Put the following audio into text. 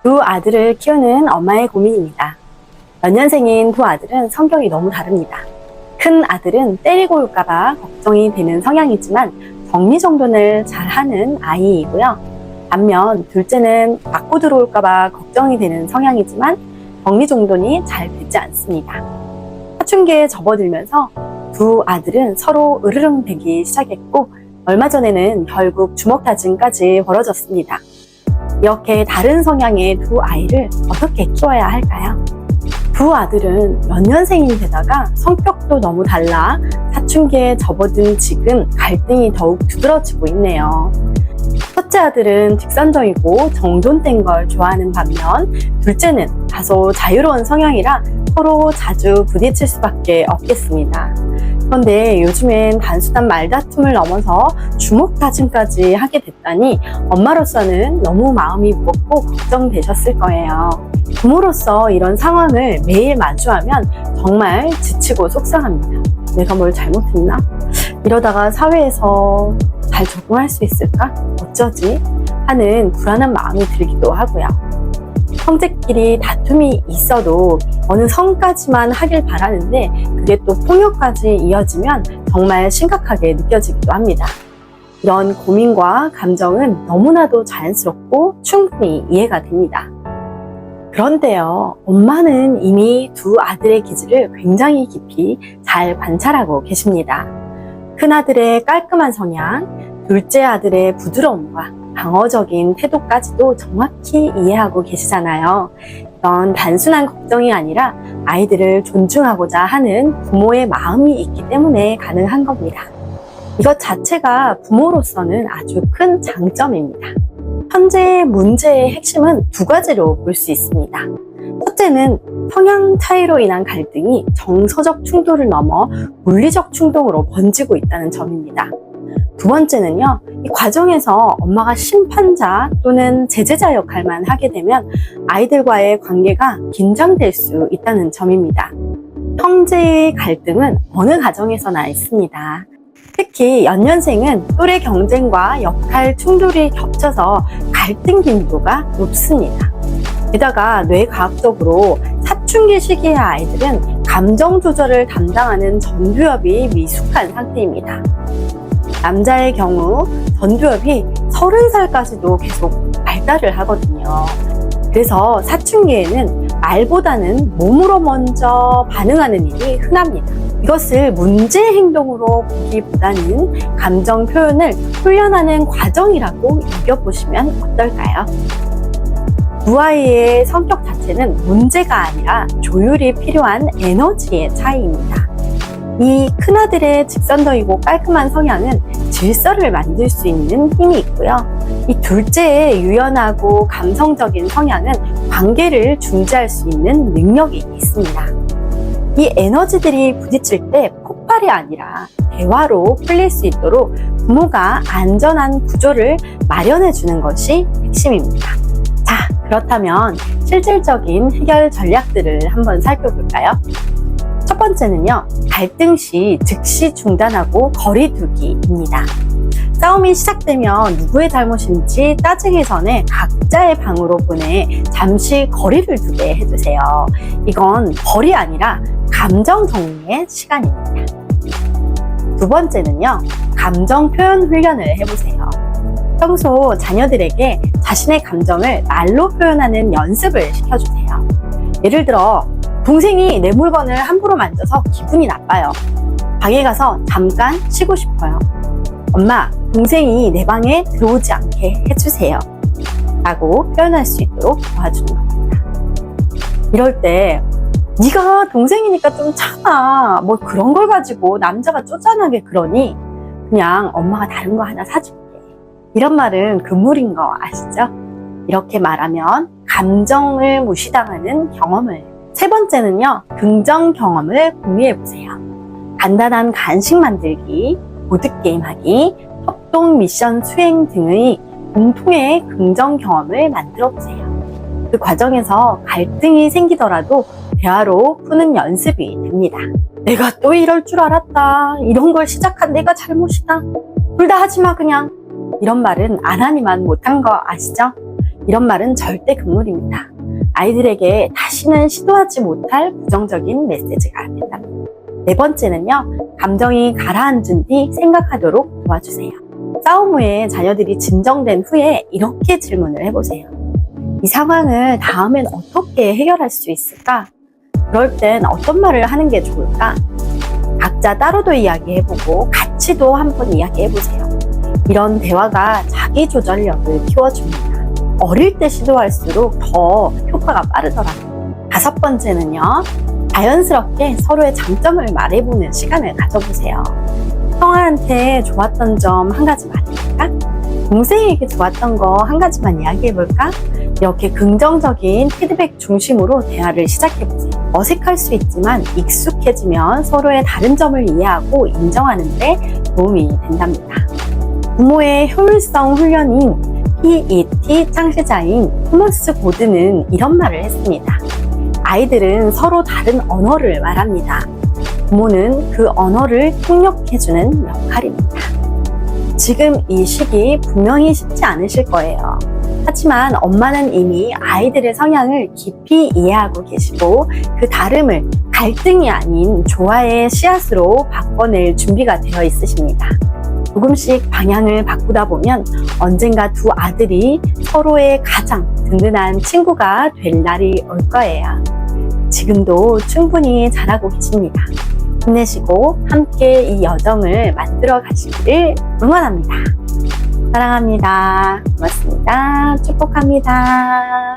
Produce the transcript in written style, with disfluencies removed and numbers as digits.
두 아들을 키우는 엄마의 고민입니다. 연년생인 두 아들은 성격이 너무 다릅니다. 큰 아들은 때리고 올까봐 걱정이 되는 성향이지만 정리정돈을 잘하는 아이이고요. 반면 둘째는 맞고 들어올까봐 걱정이 되는 성향이지만 정리정돈이 잘 되지 않습니다. 사춘기에 접어들면서 두 아들은 서로 으르렁대기 시작했고 얼마 전에는 결국 주먹다짐까지 벌어졌습니다. 이렇게 다른 성향의 두 아이를 어떻게 키워야 할까요? 두 아들은 연년생인데다가 성격도 너무 달라 사춘기에 접어든 지금 갈등이 더욱 두드러지고 있네요. 첫째 아들은 직선적이고 정돈된 걸 좋아하는 반면 둘째는 다소 자유로운 성향이라 서로 자주 부딪힐 수밖에 없겠습니다. 그런데 요즘엔 단순한 말다툼을 넘어서 주먹다짐까지 하게 됐다니 엄마로서는 너무 마음이 무겁고 걱정되셨을 거예요. 부모로서 이런 상황을 매일 마주하면 정말 지치고 속상합니다. 내가 뭘 잘못했나? 이러다가 사회에서 잘 적응할 수 있을까? 어쩌지? 하는 불안한 마음이 들기도 하고요. 형제끼리 다툼이 있어도 어느 선까지만 하길 바라는데 그게 또 폭력까지 이어지면 정말 심각하게 느껴지기도 합니다. 이런 고민과 감정은 너무나도 자연스럽고 충분히 이해가 됩니다. 그런데요, 엄마는 이미 두 아들의 기질을 굉장히 깊이 잘 관찰하고 계십니다. 큰아들의 깔끔한 성향, 둘째 아들의 부드러움과 방어적인 태도까지도 정확히 이해하고 계시잖아요. 이건 단순한 걱정이 아니라 아이들을 존중하고자 하는 부모의 마음이 있기 때문에 가능한 겁니다. 이것 자체가 부모로서는 아주 큰 장점입니다. 현재의 문제의 핵심은 두 가지로 볼 수 있습니다. 첫째는 성향 차이로 인한 갈등이 정서적 충돌을 넘어 물리적 충동으로 번지고 있다는 점입니다. 두 번째는요, 이 과정에서 엄마가 심판자 또는 제재자 역할만 하게 되면 아이들과의 관계가 긴장될 수 있다는 점입니다. 형제의 갈등은 어느 가정에서나 있습니다. 특히 연년생은 또래 경쟁과 역할 충돌이 겹쳐서 갈등 빈도가 높습니다. 게다가 뇌과학적으로 사춘기 시기의 아이들은 감정 조절을 담당하는 전두엽이 미숙한 상태입니다. 남자의 경우 전두엽이 30살까지도 계속 발달을 하거든요. 그래서 사춘기에는 말보다는 몸으로 먼저 반응하는 일이 흔합니다. 이것을 문제 행동으로 보기보다는 감정 표현을 훈련하는 과정이라고 여겨보시면 어떨까요? 두 아이의 성격 자체는 문제가 아니라 조율이 필요한 에너지의 차이입니다. 이 큰아들의 직선적이고 깔끔한 성향은 질서를 만들 수 있는 힘이 있고요. 이 둘째의 유연하고 감성적인 성향은 관계를 중재할 수 있는 능력이 있습니다. 이 에너지들이 부딪힐 때 폭발이 아니라 대화로 풀릴 수 있도록 부모가 안전한 구조를 마련해 주는 것이 핵심입니다. 자, 그렇다면 실질적인 해결 전략들을 한번 살펴볼까요? 첫 번째는요, 갈등 시 즉시 중단하고 거리 두기입니다. 싸움이 시작되면 누구의 잘못인지 따지기 전에 각자의 방으로 보내 잠시 거리를 두게 해주세요. 이건 벌이 아니라 감정 정리의 시간입니다. 두 번째는요, 감정 표현 훈련을 해보세요. 평소 자녀들에게 자신의 감정을 말로 표현하는 연습을 시켜주세요. 예를 들어, 동생이 내 물건을 함부로 만져서 기분이 나빠요. 방에 가서 잠깐 쉬고 싶어요. 엄마, 동생이 내 방에 들어오지 않게 해주세요. 라고 표현할 수 있도록 도와주는 겁니다. 이럴 때 네가 동생이니까 좀 참아. 뭐 그런 걸 가지고 남자가 쪼잔하게 그러니 그냥 엄마가 다른 거 하나 사줄게. 이런 말은 금물인 거 아시죠? 이렇게 말하면 감정을 무시당하는 경험을. 세 번째는요, 긍정 경험을 공유해보세요. 간단한 간식 만들기, 보드게임 하기, 협동 미션 수행 등의 공통의 긍정 경험을 만들어보세요. 그 과정에서 갈등이 생기더라도 대화로 푸는 연습이 됩니다. 내가 또 이럴 줄 알았다. 이런 걸 시작한 내가 잘못이다. 둘 다 하지마 그냥. 이런 말은 안 하니만 못한 거 아시죠? 이런 말은 절대 금물입니다. 아이들에게 다시는 시도하지 못할 부정적인 메시지가 된답니다. 네 번째는요, 감정이 가라앉은 뒤 생각하도록 도와주세요. 싸움 후에 자녀들이 진정된 후에 이렇게 질문을 해보세요. 이 상황을 다음엔 어떻게 해결할 수 있을까? 그럴 땐 어떤 말을 하는 게 좋을까? 각자 따로도 이야기해보고 같이도 한번 이야기해보세요. 이런 대화가 자기 조절력을 키워줍니다. 어릴 때 시도할수록 더 효과가 빠르더라고요. 다섯 번째는요, 자연스럽게 서로의 장점을 말해보는 시간을 가져보세요. 형아한테 좋았던 점 한 가지 말해볼까? 동생에게 좋았던 거 한 가지만 이야기해볼까? 이렇게 긍정적인 피드백 중심으로 대화를 시작해보세요. 어색할 수 있지만 익숙해지면 서로의 다른 점을 이해하고 인정하는 데 도움이 된답니다. 부모의 효율성 훈련인 PET 창시자인 토머스 고든은 이런 말을 했습니다. 아이들은 서로 다른 언어를 말합니다. 부모는 그 언어를 통역해주는 역할입니다. 지금 이 시기 분명히 쉽지 않으실 거예요. 하지만 엄마는 이미 아이들의 성향을 깊이 이해하고 계시고 그 다름을 갈등이 아닌 조화의 씨앗으로 바꿔낼 준비가 되어 있으십니다. 조금씩 방향을 바꾸다 보면 언젠가 두 아들이 서로의 가장 든든한 친구가 될 날이 올 거예요. 지금도 충분히 잘하고 계십니다. 힘내시고 함께 이 여정을 만들어 가시기를 응원합니다. 사랑합니다. 고맙습니다. 축복합니다.